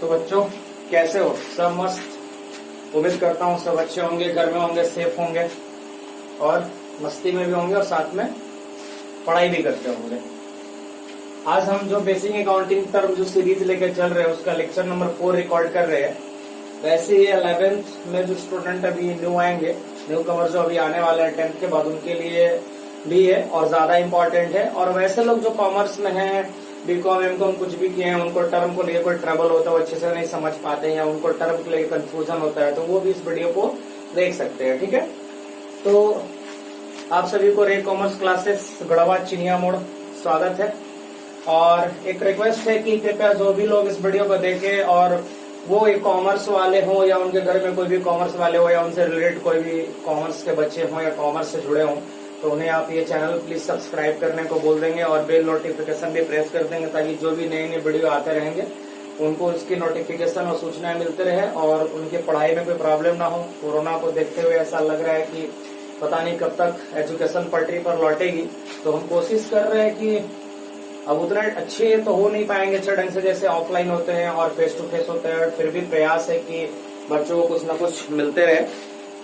बच्चों कैसे हो? सब मस्त। उम्मीद करता हूँ सब अच्छे होंगे, घर में होंगे, सेफ होंगे और मस्ती में भी होंगे और साथ में पढ़ाई भी करते होंगे। आज हम जो बेसिक अकाउंटिंग टर्म जो सीरीज लेके चल रहे हैं उसका लेक्चर नंबर 4 रिकॉर्ड कर रहे हैं। वैसे ही 11th में जो स्टूडेंट अभी न्यू आएंगे, न्यू कमर जो अभी आने वाले हैं 10th के बाद, उनके लिए भी है और ज्यादा इम्पोर्टेंट है। और वैसे लोग जो कॉमर्स में हैं, बीकॉम एमकॉम कुछ भी किए हैं, उनको टर्म को लेकर कोई ट्रबल होता है, वो अच्छे से नहीं समझ पाते हैं या उनको टर्म के लिए कंफ्यूजन होता है, तो वो भी इस वीडियो को देख सकते हैं। ठीक है, तो आप सभी को रे कॉमर्स क्लासेस गढ़वा चिनिया मोड़ स्वागत है। और एक रिक्वेस्ट है कि कृपया जो भी लोग इस वीडियो को देखें और वो एक कॉमर्स वाले हो या उनके घर में कोई भी कॉमर्स वाले हो या उनसे रिलेटेड कोई भी कॉमर्स के बच्चे हो या कॉमर्स से जुड़े हों, तो उन्हें आप ये चैनल प्लीज सब्सक्राइब करने को बोल देंगे और बेल नोटिफिकेशन भी प्रेस कर देंगे, ताकि जो भी नए नए वीडियो आते रहेंगे उनको उसकी नोटिफिकेशन और सूचनाएं मिलते रहे और उनकी पढ़ाई में कोई प्रॉब्लम ना हो। कोरोना को देखते हुए ऐसा लग रहा है कि पता नहीं कब तक एजुकेशन पटरी पर लौटेगी, तो हम कोशिश कर रहे हैं कि अब उतना अच्छे तो हो नहीं पाएंगे अच्छे ढंग से जैसे ऑफलाइन होते हैं और फेस टू फेस होते हैं, फिर भी प्रयास है कि बच्चों को कुछ न कुछ मिलते रहे।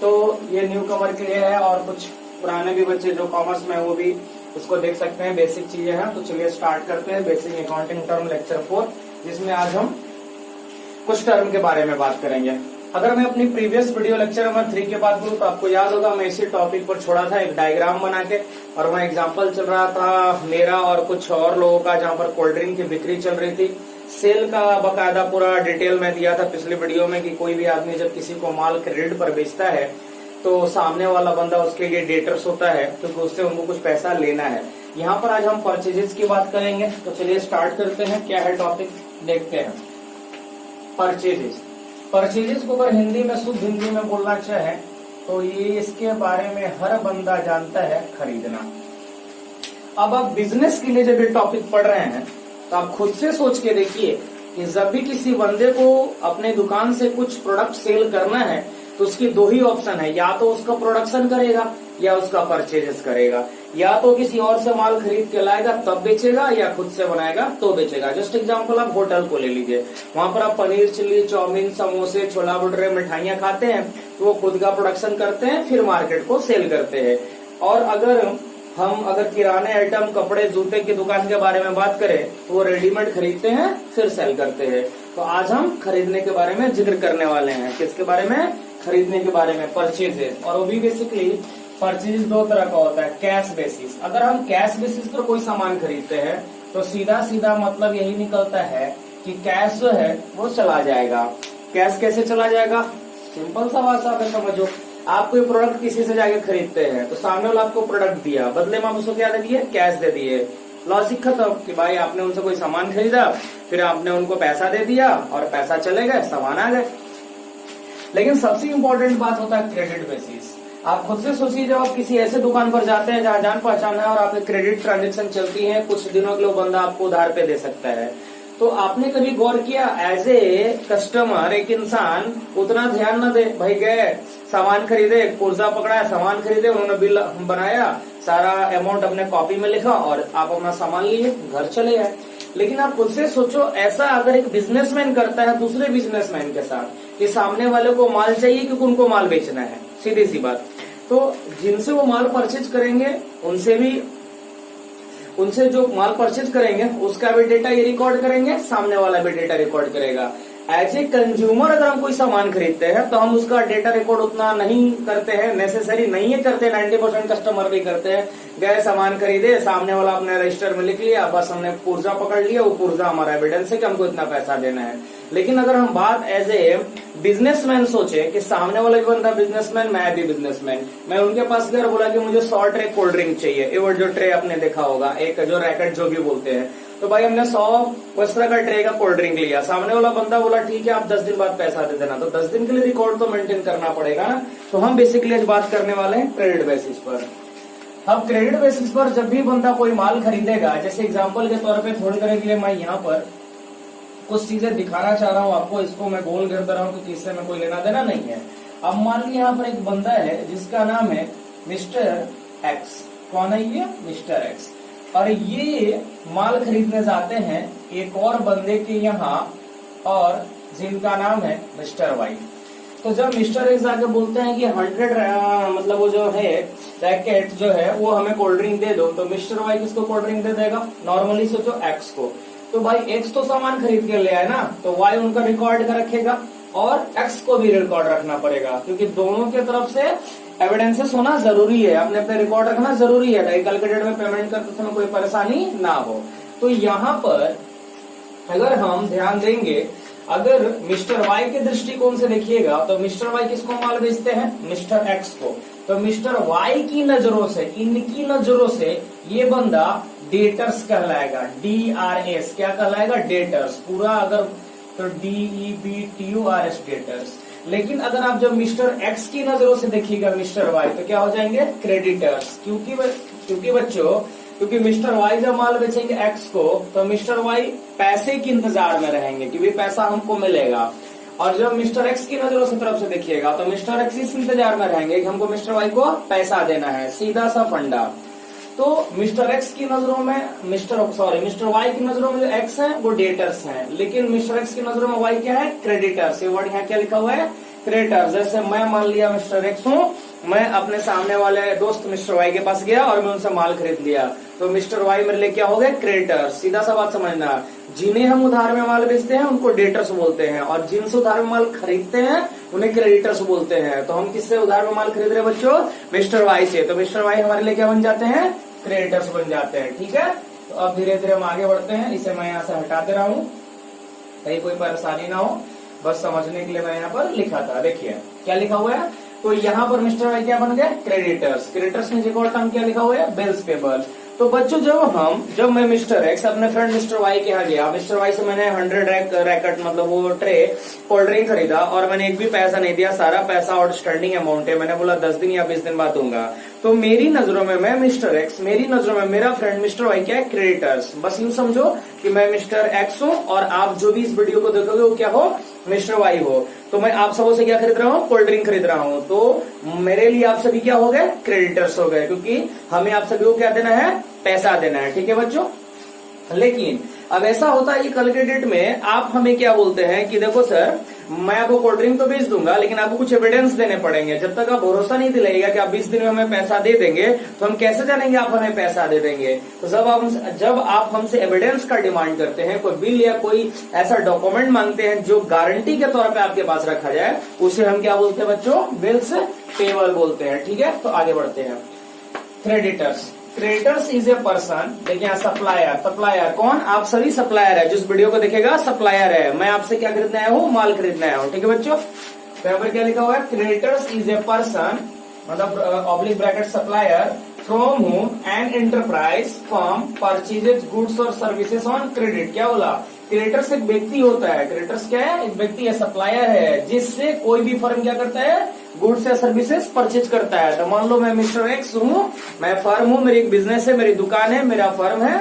तो ये न्यू कमर के लिए है और कुछ पुराने भी बच्चे जो कॉमर्स में वो भी उसको देख सकते हैं, बेसिक चीजें हैं। तो चलिए स्टार्ट करते हैं बेसिक अकाउंटिंग टर्म लेक्चर 4, जिसमें आज हम कुछ टर्म के बारे में बात करेंगे। अगर मैं अपनी प्रीवियस वीडियो लेक्चर नंबर 3 की बात करूं तो आपको याद होगा मैं इसी टॉपिक पर छोड़ा था एक डायग्राम बना के, और वहाँ एग्जाम्पल चल रहा था मेरा और कुछ और लोगों का, जहाँ पर कोल्ड ड्रिंक की बिक्री चल रही थी। सेल का बकायदा पूरा डिटेल में दिया था पिछली वीडियो में कि कोई भी आदमी जब किसी को माल क्रेडिट पर बेचता है तो सामने वाला बंदा उसके लिए डेटर्स होता है, क्योंकि उससे उनको कुछ पैसा लेना है। यहाँ पर आज हम परचेजेस की बात करेंगे, तो चलिए स्टार्ट करते हैं। क्या है टॉपिक देखते हैं। परचेजेस को अगर हिंदी में शुद्ध हिंदी में बोलना चाहे तो ये इसके बारे में हर बंदा जानता है, खरीदना। अब आप बिजनेस के लिए जब ये टॉपिक पढ़ रहे हैं तो आप खुद से सोच के देखिए कि जब भी किसी बंदे को अपने दुकान से कुछ प्रोडक्ट सेल करना है तो उसकी दो ही ऑप्शन है, या तो उसका प्रोडक्शन करेगा या उसका परचेजेस करेगा। या तो किसी और से माल खरीद के लाएगा तब बेचेगा, या खुद से बनाएगा तो बेचेगा। जस्ट एग्जांपल आप होटल को ले लीजिए, वहां पर आप पनीर चिल्ली, चाउमीन, समोसे, छोला भटूरे, मिठाइयां खाते हैं, तो वो खुद का प्रोडक्शन करते हैं, फिर मार्केट को सेल करते हैं। और अगर किराने आइटम, कपड़े, जूते की दुकान के बारे में बात करें तो वो रेडीमेड खरीदते हैं फिर सेल करते हैं। तो आज हम खरीदने के बारे में जिक्र करने वाले हैं। किसके बारे में? खरीदने के बारे में, परचेजेस। और वो भी बेसिकली परचेज दो तरह का होता है, कैश बेसिस। अगर हम कैश बेसिस पर कोई सामान खरीदते हैं तो सीधा सीधा मतलब यही निकलता है कि कैश जो है वो चला जाएगा। कैश कैसे चला जाएगा? सिंपल सा बात है, समझो। आप कोई प्रोडक्ट किसी से जाके खरीदते हैं तो सामने वाला आपको प्रोडक्ट दिया, बदले में आप उसको क्या दे दिए? कैश दे दिए। लॉजिक खत्म कि भाई आपने उनसे कोई सामान खरीदा, फिर आपने उनको पैसा दे दिया और पैसा चले गए, सामान आ गए। लेकिन सबसे इम्पोर्टेंट बात होता है क्रेडिट बेसिस। आप खुद से सोचिए, जब आप किसी ऐसे दुकान पर जाते हैं जहाँ जान पहचान है और आपकी क्रेडिट ट्रांजेक्शन चलती है, कुछ दिनों के लिए बंदा आपको उधार पे दे सकता है, तो आपने कभी गौर किया एज ए कस्टमर एक इंसान उतना ध्यान न दे, भाई गए सामान खरीदे, पुर्जा पकड़ा, सामान खरीदे, उन्होंने बिल बनाया, सारा अमाउंट अपने कॉपी में लिखा और आप अपना सामान लिए घर चले गए। लेकिन आप खुद से सोचो, ऐसा अगर एक बिजनेसमैन करता है दूसरे बिजनेसमैन के साथ कि सामने वाले को माल चाहिए क्योंकि उनको माल बेचना है, सीधी सी बात, तो जिनसे वो माल परचेज करेंगे उनसे जो माल परचेज करेंगे उसका भी डेटा ये रिकॉर्ड करेंगे, सामने वाला भी डेटा रिकॉर्ड करेगा। एज ए कंज्यूमर अगर हम कोई सामान खरीदते हैं तो हम उसका डेटा रिकॉर्ड उतना नहीं करते हैं, नेसेसरी नहीं है करते। 90% कस्टमर भी करते हैं, गए सामान खरीदे, सामने वाला अपने रजिस्टर में लिख लिया, बस हमने पुर्जा पकड़ लिया, वो पुर्जा हमारा एविडेंस है कि हमको इतना पैसा देना है। लेकिन अगर हम बात एज ए बिजनेसमैन सोचे कि सामने वाला भी बंदा बिजनेसमैन, मैं भी बिजनेसमैन, मैं उनके पास गया, बोला कि मुझे 100 ट्रे कोल्ड ड्रिंक चाहिए, ये जो ट्रे आपने देखा होगा, एक जो रैकेट जो भी बोलते हैं, तो भाई हमने 100 उस तरह का ट्रे का कोल्ड ड्रिंक लिया। सामने वाला बंदा बोला ठीक है आप 10 दिन बाद पैसा दे देना, तो 10 दिन के लिए रिकॉर्ड तो मेंटेन करना पड़ेगा ना। तो हम बेसिकली आज बात करने वाले हैं क्रेडिट बेसिस पर। अब क्रेडिट बेसिस पर जब भी बंदा कोई माल खरीदेगा, जैसे एग्जाम्पल के तौर पर थोड़ी देर के लिए मैं यहाँ पर कुछ चीजें दिखाना चाह रहा हूँ आपको, इसको मैं गोल कर दे रहा हूँ क्योंकि इससे मैं कोई लेना देना नहीं है। अब मान लीजिए यहाँ पर एक बंदा है जिसका नाम है मिस्टर एक्स। कौन है ये? Mister x. और ये माल खरीदने जाते हैं एक और बंदे के यहाँ, और जिनका नाम है मिस्टर वाई। तो जब मिस्टर एक्स आके बोलते हैं कि 100 मतलब वो जो है रैकेट जो है वो हमें कोल्ड ड्रिंक दे दो, तो मिस्टर वाई किसको कोल्ड ड्रिंक दे देगा? नॉर्मली सोचो एक्स को। तो भाई एक्स तो सामान खरीद के ले आए ना, तो वाई उनका रिकॉर्ड का रखेगा और एक्स को भी रिकॉर्ड रखना पड़ेगा, क्योंकि दोनों की तरफ से एविडेंसेस होना जरूरी है, अपने अपने रिकॉर्ड रखना जरूरी है, ताकि कल के डेट में पेमेंट करते समय कोई परेशानी ना हो। तो यहाँ पर अगर हम ध्यान देंगे, अगर मिस्टर वाई के दृष्टिकोण से देखिएगा तो मिस्टर वाई किसको माल बेचते हैं? मिस्टर एक्स को। तो मिस्टर वाई की नजरों से, इनकी नजरों से ये बंदा डेटर्स कहलाएगा, DRS क्या कहलाएगा? डेटर्स। पूरा अगर तो DEBTURS डेटर्स। लेकिन अगर आप जब मिस्टर एक्स की नजरों से देखिएगा मिस्टर वाई, तो क्या हो जाएंगे? क्रेडिटर्स। क्योंकि बच्चों, क्योंकि मिस्टर वाई जब माल बेचेंगे एक्स को, तो मिस्टर वाई पैसे के इंतजार में रहेंगे कि भाई पैसा हमको मिलेगा। और जब मिस्टर एक्स की नजरों से तरफ से देखिएगा तो मिस्टर एक्स इस इंतजार में रहेंगे कि हमको मिस्टर वाई को पैसा देना है, सीधा सा फंडा। तो मिस्टर एक्स की नजरों में मिस्टर वाई की नजरों में जो एक्स है वो डेटर्स हैं, लेकिन मिस्टर एक्स की नजरों में वाई क्या है? क्रेडिटर्स। ये वर्ड यहाँ क्या लिखा हुआ है? क्रेडिटर्स। जैसे मैं मान लिया मिस्टर एक्स हूँ, मैं अपने सामने वाले दोस्त मिस्टर वाई के पास गया और मैं उनसे माल खरीद लिया, तो मिस्टर वाई मेरे लिए क्या हो गए? क्रेडिटर्स। सीधा सा बात समझना, जिन्हें हम उधार में माल बेचते हैं उनको डेटर्स बोलते हैं, और जिनसे उधार में माल खरीदते हैं उन्हें क्रेडिटर्स बोलते हैं। तो हम किससे उधार में माल खरीद रहे हैं बच्चों? मिस्टर वाई से। तो मिस्टर वाई हमारे लिए क्या बन जाते हैं? क्रेडिटर्स बन जाते हैं। ठीक है, तो अब धीरे धीरे हम आगे बढ़ते हैं। इसे मैं यहाँ से हटा दे रहा हूँ, कहीं कोई परेशानी ना हो, बस समझने के लिए मैं यहाँ पर लिखा था। देखिए क्या लिखा हुआ है, तो यहाँ पर मिस्टर वाई क्या बन गया? क्रेडिटर्स। क्रेडिटर्स में एक और टर्म क्या लिखा हुआ है? Bills payable. तो बच्चों जब मैं मिस्टर एक्स अपने फ्रेंड मिस्टर वाई के यहाँ गया, मिस्टर वाई से मैंने 100 रैकेट मतलब वो ट्रे कोल्ड ड्रिंक खरीदा और मैंने एक भी पैसा नहीं दिया, सारा पैसा आउटस्टैंडिंग अमाउंट है, मैंने बोला 10 दिन या 20 दिन बाद दूंगा। तो मेरी नजरों में मैं मिस्टर एक्स, मेरी नजरों में मेरा फ्रेंड मिस्टर वाई क्या है? क्रेडिटर्स। बस यूं समझो कि मैं मिस्टर एक्स हूँ और आप जो भी इस वीडियो को देखोगे वो क्या हो? मिस्टर वाई हो। तो मैं आप सबों से क्या खरीद रहा हूँ? कोल्ड ड्रिंक खरीद रहा हूँ। तो मेरे लिए आप सभी क्या हो गए? क्रेडिटर्स हो गए, क्योंकि हमें आप सभी को क्या देना है? पैसा देना है। ठीक है बच्चों, लेकिन अब ऐसा होता है कि कल के डेट में आप हमें क्या बोलते हैं कि देखो सर, मैं आपको कोल्ड ड्रिंक तो बेच दूंगा, लेकिन आपको कुछ एविडेंस देने पड़ेंगे। जब तक आप भरोसा नहीं दिलाइएगा कि आप 20 दिन में हमें पैसा दे देंगे, तो हम कैसे जानेंगे आप हमें पैसा दे देंगे? तो जब आप हमसे एविडेंस का डिमांड करते हैं, कोई बिल या कोई ऐसा डॉक्यूमेंट मांगते हैं जो गारंटी के तौर पर आपके पास रखा जाए, उसे हम क्या बोलते हैं बच्चों? बिल्स पेबल बोलते हैं। ठीक है, तो आगे बढ़ते हैं। Creditors. Creditors is a person, देखिए यहाँ सप्लायर। सप्लायर कौन? आप सभी सप्लायर है, जिस वीडियो को देखेगा सप्लायर है। मैं आपसे क्या खरीदने आया हूँ? माल खरीदने आया हूँ। ठीक है बच्चों, तो यहाँ पर क्या लिखा हुआ है? क्रेडिटर्स इज ए पर्सन मतलब oblique bracket supplier from whom an enterprise firm purchases goods और सर्विसेज ऑन क्रेडिट। क्या बोला? क्रेडिटर्स एक व्यक्ति होता है। क्रेडिटर्स क्या है? एक व्यक्ति है, सप्लायर है, जिससे कोई भी फर्म क्या करता है? गुड्स या सर्विसेज परचेज करता है। तो मान लो मैं मिस्टर एक्स हूँ, मैं फर्म हूँ, मेरी एक बिजनेस है, मेरी दुकान है, मेरा फर्म है,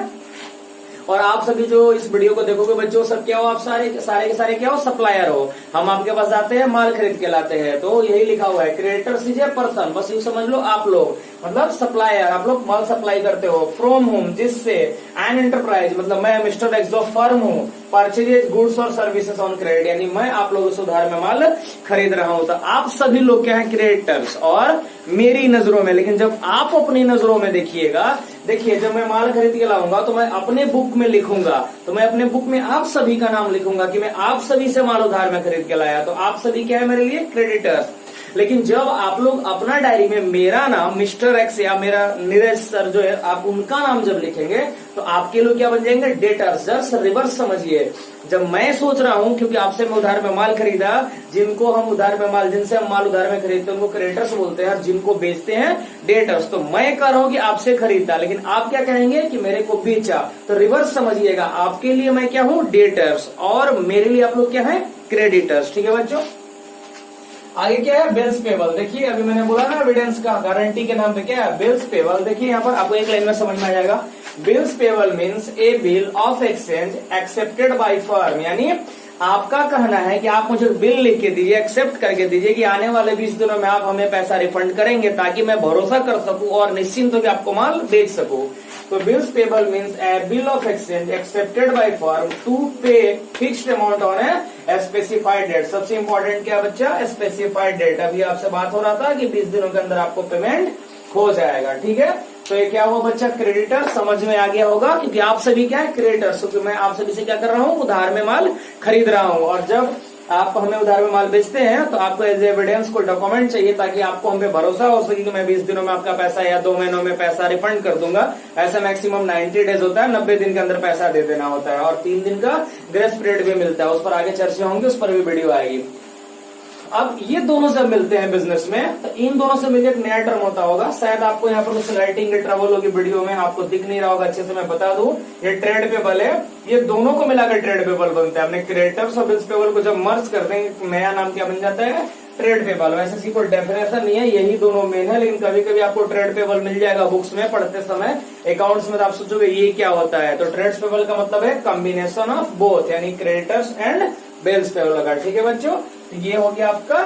और आप सभी जो इस वीडियो को देखोगे बच्चों, सब क्या हो? आप सारे के सारे क्या हो? सप्लायर हो। हम आपके पास आते हैं, माल खरीद के लाते हैं। तो यही लिखा हुआ है, क्रेडिटर्स इज ए पर्सन। बस ये समझ लो, आप लोग मतलब सप्लायर, आप लोग माल सप्लाई करते हो। फ्रॉम होम, जिससे, एन एंटरप्राइज मतलब मैं मिस्टर एक्स जो फर्म हूँ, परचेजेज गुड्स और सर्विसेज ऑन क्रेडिट, यानी मैं आप लोगों से उधार में माल खरीद रहा हूं। तो आप सभी लोग क्या है? क्रेडिटर्स। और मेरी नजरों में, लेकिन जब आप अपनी नजरों में देखिएगा, देखिए जब मैं माल खरीद के लाऊंगा तो मैं अपने बुक में लिखूंगा, तो मैं अपने बुक में आप सभी का नाम लिखूंगा कि मैं आप सभी से माल उधार में खरीद के लाया। तो आप सभी क्या है मेरे लिए? क्रेडिटर्स। लेकिन जब आप लोग अपना डायरी में मेरा नाम मिस्टर एक्स या मेरा नीरज सर जो है, आप उनका नाम जब लिखेंगे तो आपके लोग क्या बन जाएंगे? डेटर्स। जस्ट रिवर्स समझिए, जब मैं सोच रहा हूं क्योंकि आपसे मैं उधार में माल खरीदा, जिनको हम उधार में माल, जिनसे हम माल उधार में खरीदते हैं उनको क्रेडिटर्स बोलते हैं, और जिनको बेचते हैं डेटर्स। तो मैं कह रहा हूं कि आपसे खरीदा, लेकिन आप क्या कहेंगे? कि मेरे को बेचा। तो रिवर्स समझिएगा, आपके लिए मैं क्या हूं? डेटर्स, और मेरे लिए आप लोग क्या है? क्रेडिटर्स। ठीक है बच्चों, आगे क्या है? Bills payable. देखिए अभी मैंने बोला ना एविडेंस का, गारंटी के नाम पे क्या है? Bills payable. देखिए यहाँ पर आपको एक लाइन में समझ में आ जाएगा। Bills payable means a bill of exchange accepted by firm, यानी आपका कहना है कि आप मुझे बिल लिख के दीजिए, एक्सेप्ट करके दीजिए कि आने वाले 20 दिनों में आप हमें पैसा रिफंड करेंगे, ताकि मैं भरोसा कर सकूं और निश्चिंत होकर आपको माल बेच सकूं। तो bills payable means a bill of exchange accepted by firm to pay fixed amount on a specified date. सबसे इंपॉर्टेंट क्या बच्चा, स्पेसिफाइड डेट। अभी आपसे बात हो रहा था कि 20 दिनों के अंदर आपको पेमेंट हो जाएगा, ठीक है। तो ये क्या हुआ बच्चा, क्रेडिटर। समझ में आ गया होगा, क्योंकि आप सभी क्या है, क्रेडिटर्स। क्योंकि मैं आप सभी से क्या कर रहा हूँ, उधार में माल खरीद रहा हूँ। और जब आप हमें उधार में माल बेचते हैं तो आपको एज एविडेंस कोई डॉक्यूमेंट चाहिए, ताकि आपको हम पे भरोसा हो सके कि मैं 20 दिनों में आपका पैसा या 2 महीनों में पैसा रिफंड कर दूंगा। ऐसा मैक्सिमम 90 डेज होता है, 90 दिन के अंदर पैसा दे देना होता है। और 3 दिन का ग्रेस पीरियड भी मिलता है, उस पर आगे चर्चा होंगी, उस पर भी वीडियो आएगी। अब ये दोनों जब मिलते हैं बिजनेस में, तो इन दोनों से मिलकर एक नया टर्म होता होगा। शायद आपको यहाँ पर कुछ राइटिंग की ट्रबल होगी वीडियो में, आपको दिख नहीं रहा होगा अच्छे से, मैं बता दूं। ये ट्रेड पेबल है, ये दोनों को मिलाकर ट्रेड पेबल बनता है। अपने क्रेडिटर्स और बिल्स पेबल को जब मर्ज करते हैं, नया नाम क्या बन जाता है, ट्रेड पेबल। वैसे इसकी कोई डेफिनेशन नहीं है, यही दोनों मेन है। लेकिन कभी कभी आपको ट्रेड पेबल मिल जाएगा बुक्स में पढ़ते समय, अकाउंट्स में, तो आप सोचोगे ये क्या होता है। तो ट्रेड पेबल का मतलब है कॉम्बिनेशन ऑफ बोथ, यानी क्रेडिटर्स एंड बिल्स पेबल लगा। ठीक है बच्चों, ये हो गया आपका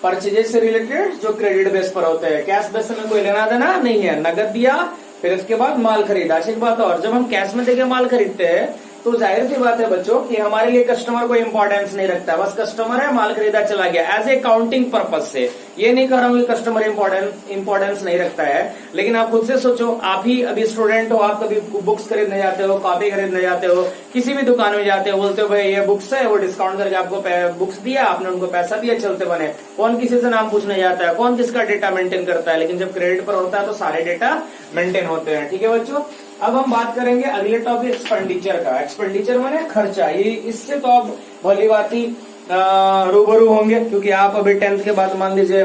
परचेजेस से रिलेटेड जो क्रेडिट बेस पर होते हैं। कैश बेस में कोई लेना देना नहीं है, नगद दिया फिर उसके बाद माल खरीदा। अच्छी बात है। और जब हम कैश में देके माल खरीदते हैं तो जाहिर सी बात है बच्चों कि हमारे लिए कस्टमर को इंपॉर्टेंस नहीं रखता, बस कस्टमर है, माल खरीदा चला गया, एज ए काउंटिंग पर्पज से। ये नहीं कह रहा हूं कि कस्टमर इंपॉर्टेंस नहीं रखता है, लेकिन आप खुद से सोचो, आप ही अभी स्टूडेंट हो, आप कभी बुक्स खरीदने जाते हो, कॉपी खरीदने जाते हो, किसी भी दुकान में जाते हो, बोलते हो भाई ये बुक्स है, वो डिस्काउंट करके आपको बुक्स दिया, आपने उनको पैसा दिया, चलते बने। कौन किसी से नाम पूछने जाता है, कौन किसका डेटा मेंटेन करता है। लेकिन जब क्रेडिट पर होता है तो सारे डेटा मेंटेन होते हैं। ठीक है बच्चों, अब हम बात करेंगे अगले टॉपिक एक्सपेंडिचर का। एक्सपेंडिचर माने खर्चा। ये इससे तो आप भली बाती रूबरू होंगे, क्योंकि आप अभी 10th के बाद मान लीजिए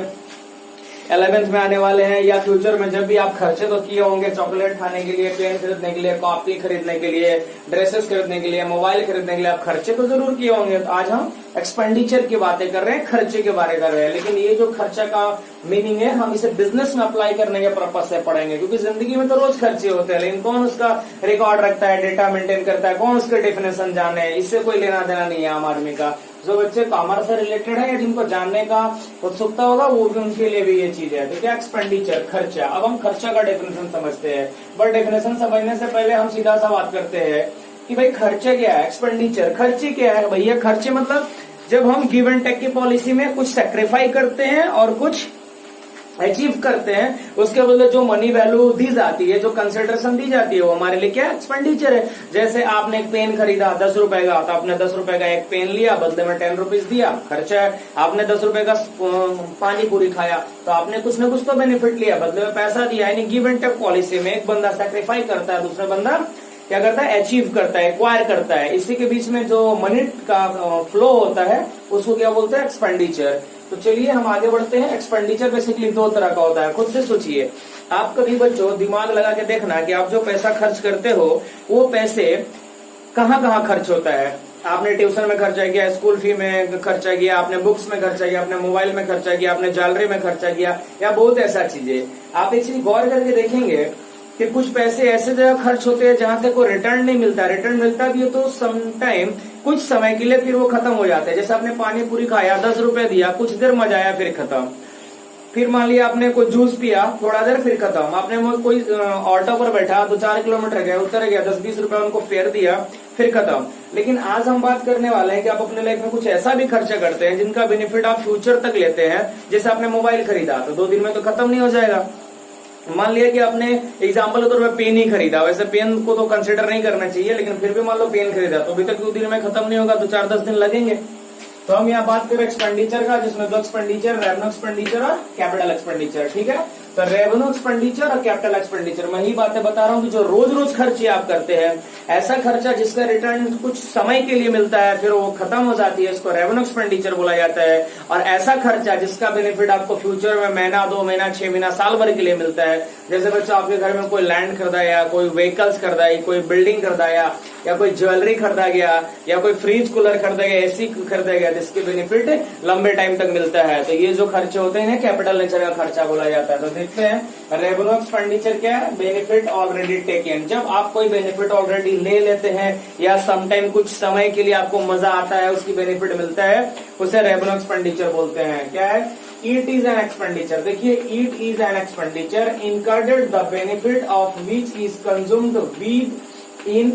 11th में आने वाले हैं, या फ्यूचर में जब भी आप खर्चे तो किए होंगे, चॉकलेट खाने के लिए, पेन खरीदने के लिए, कॉपी खरीदने के लिए, ड्रेसेस खरीदने के लिए, मोबाइल खरीदने के लिए आप खर्चे तो जरूर किए होंगे। तो आज हम एक्सपेंडिचर की बातें कर रहे हैं, खर्चे के बारे कर रहे हैं। लेकिन ये जो खर्चा का मीनिंग है, हम इसे बिजनेस में अप्लाई करने के पर्पज से पढ़ेंगे, क्योंकि जिंदगी में तो रोज खर्चे होते हैं, लेकिन कौन उसका रिकॉर्ड रखता है, डेटा मेंटेन करता है, कौन उसके डेफिनेशन जाने, इससे कोई लेना देना नहीं है आम आदमी का। जो बच्चे कॉमर्स से रिलेटेड है या जिनको जानने का उत्सुकता होगा, वो भी उनके लिए भी ये चीज है। तो क्या एक्सपेंडिचर, खर्चा। अब हम खर्चा का डेफिनेशन समझते हैं, बट डेफिनेशन समझने से पहले हम सीधा सा बात करते हैं कि भाई खर्चा क्या है, एक्सपेंडिचर। खर्चे क्या है भैया, खर्चे मतलब जब हम गिव एंड टेक की पॉलिसी में कुछ सेक्रीफाई करते हैं और कुछ अचीव करते हैं, उसके बदले जो मनी वैल्यू दी जाती है, जो कंसिडरेशन दी जाती है, वो हमारे लिए क्या एक्सपेंडिचर है। जैसे आपने एक पेन खरीदा 10 रुपए का, तो आपने 10 रुपए का एक पेन लिया, बदले में 10 रुपीज दिया, खर्चा है। आपने 10 रुपए का पानी पूरी खाया, तो आपने कुछ न कुछ तो बेनिफिट लिया, बदले में पैसा दिया। यानी गिव एंड टेक पॉलिसी में एक बंदा सेक्रीफाई करता है, दूसरा बंदा क्या करता है, अचीव करता है, एक्वायर करता है। इसी के बीच में जो मनी का फ्लो होता है उसको क्या बोलते हैं, एक्सपेंडिचर। तो चलिए हम आगे बढ़ते हैं। एक्सपेंडिचर बेसिकली 2 तरह का होता है। खुद से सोचिए, आप कभी बच्चों दिमाग लगा के देखना कि आप जो पैसा खर्च करते हो वो पैसे कहाँ कहाँ खर्च होता है। आपने ट्यूशन में खर्चा किया, स्कूल फी में खर्चा किया, आपने बुक्स में खर्चा किया, आपने मोबाइल में खर्चा किया, आपने ज्वेलरी में खर्चा किया, या बहुत ऐसा चीजें। आप एक चीज गौर करके देखेंगे कि कुछ पैसे ऐसे जगह खर्च होते हैं जहां से कोई रिटर्न नहीं मिलता। रिटर्न मिलता भी है तो समटाइम कुछ समय के लिए, फिर वो खत्म हो जाते हैं। जैसे आपने पानी पूरी खाया, 10 रुपए दिया, कुछ देर मजा आया, फिर खत्म। फिर मान लिया आपने कोई जूस पिया, थोड़ा देर, फिर खत्म। आपने कोई ऑटो पर बैठा, 2-4 किलोमीटर गया, उतर गया, 10-20 रुपए उनको फेयर दिया, फिर खत्म। लेकिन आज हम बात करने वाले हैं कि आप अपने लाइफ में कुछ ऐसा भी खर्चा करते हैं जिनका बेनिफिट आप फ्यूचर तक लेते हैं। जैसे आपने मोबाइल खरीदा तो 2 दिन में तो खत्म नहीं हो जाएगा। मान लिया कि आपने एग्जाम्पल के तौर पर पेन ही खरीदा, वैसे पेन को तो कंसिडर नहीं करना चाहिए, लेकिन फिर भी मान लो पेन खरीदा तो अभी तक 2 दिन में खत्म नहीं होगा, तो 4-10 दिन लगेंगे। तो हम यहाँ बात करें एक्सपेंडिचर का, जिसमें 2 एक्सपेंडिचर, रेवेन्यू एक्सपेंडिचर और कैपिटल एक्सपेंडिचर। ठीक है, तो रेवेन्यू एक्सपेंडिचर और कैपिटल एक्सपेंडिचर मैं ही बातें बता रहा हूँ कि जो रोज रोज खर्चे आप करते हैं, ऐसा खर्चा जिसका रिटर्न कुछ समय के लिए मिलता है फिर वो खत्म हो जाती है, इसको रेवेन्यू एक्सपेंडिचर बोला जाता है। और ऐसा खर्चा जिसका बेनिफिट आपको फ्यूचर में महीना, 2 महीना, 6 महीना, साल भर के लिए मिलता है। जैसे बच्चों आपके घर में कोई लैंड खरीदा, या कोई व्हीकल्स खरीदा, कोई बिल्डिंग खरीदा, या या कोई ज्वेलरी खरीदा गया या कोई फ्रिज कूलर खरीदा गया, एसी खरीदा गया, जिसके बेनिफिट लंबे टाइम तक मिलता है। तो ये जो खर्चे होते हैं कैपिटल नेचर का खर्चा बोला जाता है। तो देखते हैं रेवेन्यू एक्सपेंडिचर क्या है, बेनिफिट ऑलरेडी टेकन। जब आप कोई बेनिफिट ऑलरेडी ले लेते हैं या समटाइम कुछ समय के लिए आपको मजा आता है, उसकी बेनिफिट मिलता है, उसे रेवेन्यू एक्सपेंडिचर बोलते हैं। क्या है, इट इज एन एक्सपेंडिचर। देखिए, it is an expenditure incurred the benefit of which is consumed within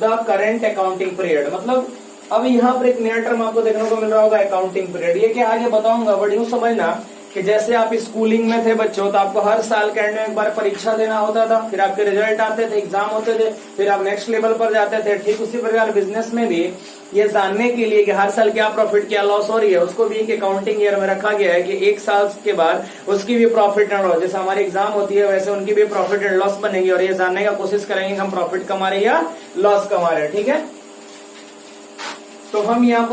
the current accounting period. मतलब अब यहाँ पर एक नया टर्म आपको देखने को मिल रहा होगा, अकाउंटिंग पीरियड। ये क्या आगे बताऊंगा, बट यूं समझना कि जैसे आप स्कूलिंग में थे बच्चों, तो आपको हर साल के एंड में एक बार परीक्षा देना होता था, फिर आपके रिजल्ट आते थे, एग्जाम होते थे, फिर आप नेक्स्ट लेवल पर जाते थे। ठीक उसी प्रकार बिजनेस में भी ये जानने के लिए कि हर साल क्या प्रॉफिट क्या लॉस हो रही है, उसको भी एक अकाउंटिंग ईयर में रखा गया है कि एक साल के बाद उसकी भी प्रॉफिट एंड लॉस, जैसे हमारी एग्जाम होती है वैसे उनकी भी प्रॉफिट एंड लॉस बनेगी, और ये जानने का कोशिश करेंगे हम प्रॉफिट कमा रहे या लॉस कमा रहे हैं। ठीक है, तो हम यहाँ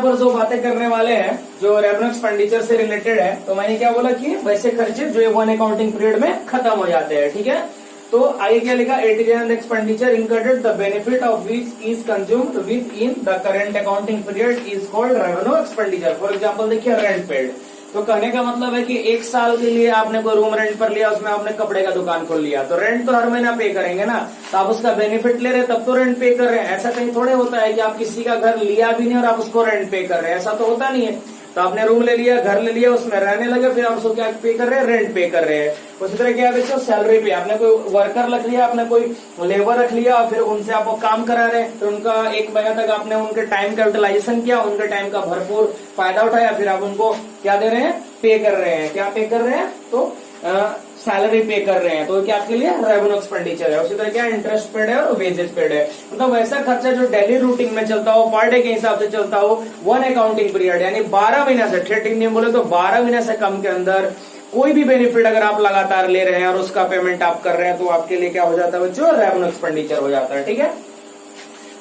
पर जो बातें करने वाले हैं जो रेवेन्यू एक्सपेंडिचर से रिलेटेड है, तो मैंने क्या बोला कि वैसे खर्चे जो वन अकाउंटिंग पीरियड में खत्म हो जाते हैं। ठीक है, तो आगे क्या लिखा, it is an expenditure incurred the benefit of which is consumed within the current accounting period is called revenue expenditure. For example देखिए, रेंट पेड। तो कहने का मतलब है कि एक साल के लिए आपने कोई रूम रेंट पर लिया, उसमें आपने कपड़े का दुकान खोल लिया, तो रेंट तो हर महीना पे करेंगे ना, तो आप उसका बेनिफिट ले रहे तब तो रेंट पे कर रहे हैं। ऐसा कहीं थोड़े होता है कि आप किसी का घर लिया भी नहीं और आप उसको रेंट पे कर रहे हैं, ऐसा तो होता नहीं है। तो आपने रूम ले लिया, घर ले लिया, उसमें रहने लगे, फिर आप उसको क्या पे कर रहे हैं, रेंट पे कर रहे हैं। उसी तरह क्या देखो, सैलरी पे आपने कोई वर्कर रख लिया, आपने कोई लेबर रख लिया, और फिर उनसे आप काम करा रहे हैं, फिर उनका एक महीना तक आपने उनके टाइम का यूटिलाइजेशन किया, उनके टाइम का भरपूर फायदा उठाया, फिर आप उनको क्या दे रहे हैं, पे कर रहे हैं। क्या पे कर रहे हैं, तो सैलरी पे कर रहे हैं, तो क्या आपके लिए रेवेन्यू एक्सपेंडिचर है। उसी तरह क्या इंटरेस्ट पेड है और वेजेस पेड है। मतलब वैसा खर्चा जो डेली रूटीन में चलता हो, पर डे के हिसाब से चलता हो, वन अकाउंटिंग पीरियड यानी 12 महीना से, ठीक नहीं बोले तो 12 महीने से कम के अंदर कोई भी बेनिफिट अगर आप लगातार ले रहे हैं और उसका पेमेंट आप कर रहे हैं, तो आपके लिए क्या हो जाता है बच्चों, रेवेन्यू एक्सपेंडिचर हो जाता है। ठीक है,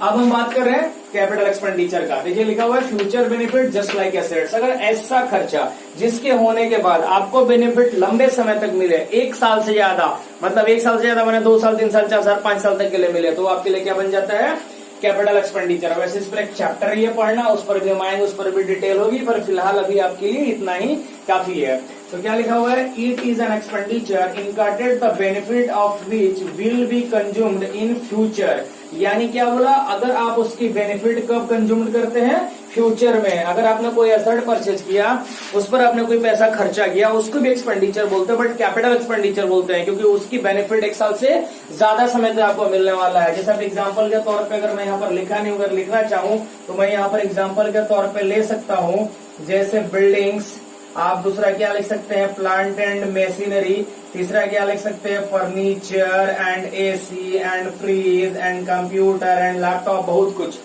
अब हम बात कर रहे हैं कैपिटल एक्सपेंडिचर का। देखिए लिखा हुआ है future benefit just like assets. अगर ऐसा खर्चा जिसके होने के बाद आपको बेनिफिट लंबे समय तक मिले, एक साल से ज्यादा, मतलब एक साल से ज्यादा मैंने 2 साल 3 साल 4 साल 5 साल तक के लिए मिले, तो आपके लिए क्या बन जाता है, कैपिटल एक्सपेंडिचर। वैसे इस पर एक चैप्टर ये पढ़ना, उस पर भी हम आएंगे, उस पर भी डिटेल होगी, पर फिलहाल अभी आपके लिए इतना ही काफी है। तो क्या लिखा हुआ है, it is an expenditure incurred the benefit of which will be consumed in future. यानी क्या बोला, अगर आप उसकी बेनिफिट कब कंज्यूम्ड करते हैं, फ्यूचर में। अगर आपने कोई एसेट परचेज किया, उस पर आपने कोई पैसा खर्चा किया, उसको भी एक्सपेंडिचर बोलते हैं, बट कैपिटल एक्सपेंडिचर बोलते हैं, क्योंकि उसकी बेनिफिट एक साल से ज्यादा समय तक आपको मिलने वाला है। जैसे एग्जाम्पल के तौर पर अगर मैं यहाँ पर लिखा नहीं, अगर लिखना चाहूँ तो मैं यहाँ पर एग्जाम्पल के तौर पर ले सकता हूँ, जैसे बिल्डिंग्स। आप दूसरा क्या लिख सकते हैं, प्लांट एंड मशीनरी। तीसरा क्या लिख सकते हैं, furniture and AC and fridge and computer and laptop, बहुत कुछ।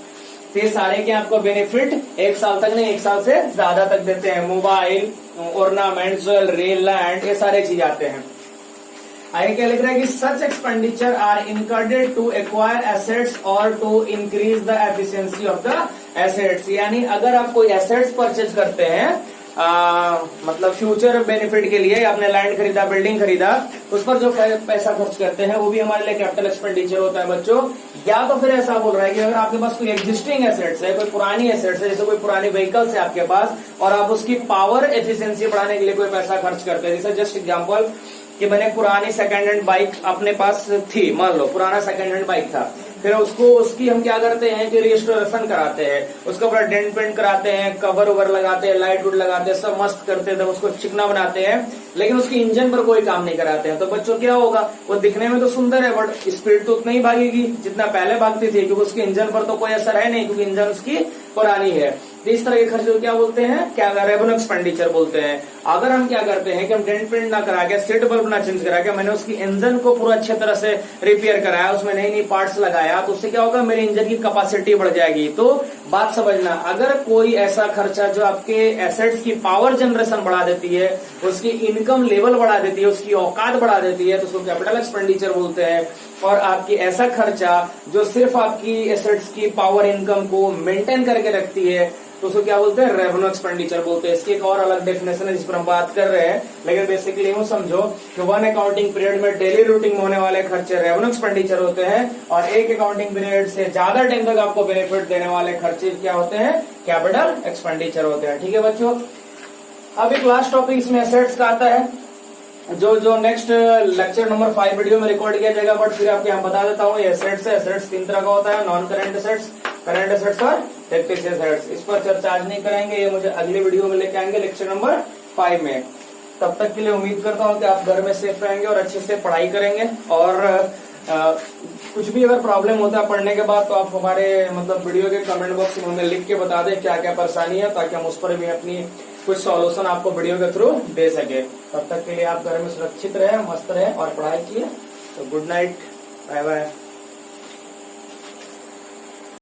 तो ये सारे के आपको बेनिफिट एक साल तक नहीं, एक साल से ज्यादा तक देते हैं। मोबाइल, ऑर्नामेंट, ज्वेलरी, लैंड, ये सारे चीज आते हैं। आगे क्या लिख रहा है कि such expenditure are incurred to acquire assets और to increase the efficiency of the assets. यानी अगर आप कोई एसेट्स परचेज करते हैं, मतलब फ्यूचर बेनिफिट के लिए, आपने लैंड खरीदा, बिल्डिंग खरीदा, उस पर जो पैसा खर्च करते हैं वो भी हमारे लिए कैपिटल एक्सपेंडिचर होता है बच्चों। या तो फिर ऐसा बोल रहा है कि अगर आपके पास कोई एग्जिस्टिंग एसेट्स है, कोई पुरानी एसेट्स है, जैसे कोई पुरानी व्हीकल्स है आपके पास, और आप उसकी पावर एफिशिएंसी बढ़ाने के लिए कोई पैसा खर्च करते हैं। जैसे जस्ट एग्जांपल कि मैंने पुरानी सेकंड हैंड बाइक अपने पास थी, मान लो पुराना सेकंड हैंड बाइक था, फिर उसको उसकी हम क्या करते हैं कि रिस्टोरेशन कराते हैं, उसका पूरा डेंट पेंट कराते हैं, कवर ओवर लगाते हैं, लाइट वुड लगाते हैं, सब मस्त करते हैं, उसको चिकना बनाते हैं, लेकिन उसकी इंजन पर कोई काम नहीं कराते हैं। तो बच्चों क्या होगा, वो दिखने में तो सुंदर है बट स्पीड तो उतना ही भागेगी जितना पहले भागती थी, क्योंकि उसके इंजन पर तो कोई असर है नहीं, क्योंकि इंजन उसकी पुरानी है। तो इस तरह के खर्चे को क्या बोलते हैं, क्या रेवेन्यू एक्सपेंडिचर बोलते हैं। अगर हम क्या करते हैं कि हम डेंट पेंट ना करा के, सीट बल्ब ना चेंज करा के, मैंने उसकी इंजन को पूरा अच्छे तरह से रिपेयर कराया, उसमें नई नई पार्ट्स लगाया, तो उससे क्या होगा, मेरे इंजन की कैपेसिटी बढ़ जाएगी। तो बात समझना, अगर कोई ऐसा खर्चा जो आपके एसेट्स की पावर जनरेशन बढ़ा देती है, उसकी इनकम लेवल बढ़ा देती है, उसकी औकात बढ़ा देती है, तो उसको कैपिटल एक्सपेंडिचर बोलते हैं। और आपकी ऐसा खर्चा जो सिर्फ आपकी एसेट्स की पावर इनकम को मेंटेन करके रखती है, तो उसको क्या बोलते हैं, रेवेन्यू एक्सपेंडिचर बोलते हैं। इसकी एक और अलग डेफिनेशन है जिस पर हम बात कर रहे हैं, लेकिन बेसिकली यूं समझो कि वन अकाउंटिंग पीरियड में डेली रूटीन में होने वाले खर्चे रेवेन्यू एक्सपेंडिचर होते हैं, और एक अकाउंटिंग पीरियड से ज्यादा टाइम तक आपको बेनिफिट देने वाले खर्चे क्या होते हैं, कैपिटल एक्सपेंडिचर होते हैं। ठीक है बच्चों, अब एक लास्ट टॉपिक इसमें एसेट्स का आता है, जो नेक्स्ट लेक्चर नंबर 5 वीडियो में रिकॉर्ड किया जाएगा, बट फिर आपको यहाँ बता देता हूँ। ये एसेट्स है, एसेट्स 3 तरह का होता है, non current assets, current assets और फिक्स्ड एसेट्स। इस पर चर्चा आज नहीं करेंगे, ये मुझे अगले वीडियो में लेके आएंगे लेक्चर नंबर 5 में। तब तक के लिए उम्मीद करता हूँ कि आप घर में सेफ रहेंगे और अच्छे से पढ़ाई करेंगे, और कुछ भी अगर प्रॉब्लम होता है पढ़ने के बाद तो आप हमारे मतलब वीडियो के कमेंट बॉक्स में हमें लिख के बता दें क्या क्या परेशानी है, ताकि हम उस पर भी अपनी कुछ सॉल्यूशन आपको वीडियो के थ्रू दे सके। तब तक के लिए आप घर में सुरक्षित रहे, मस्त रहे और पढ़ाई किए। तो गुड नाइट, बाय बाय।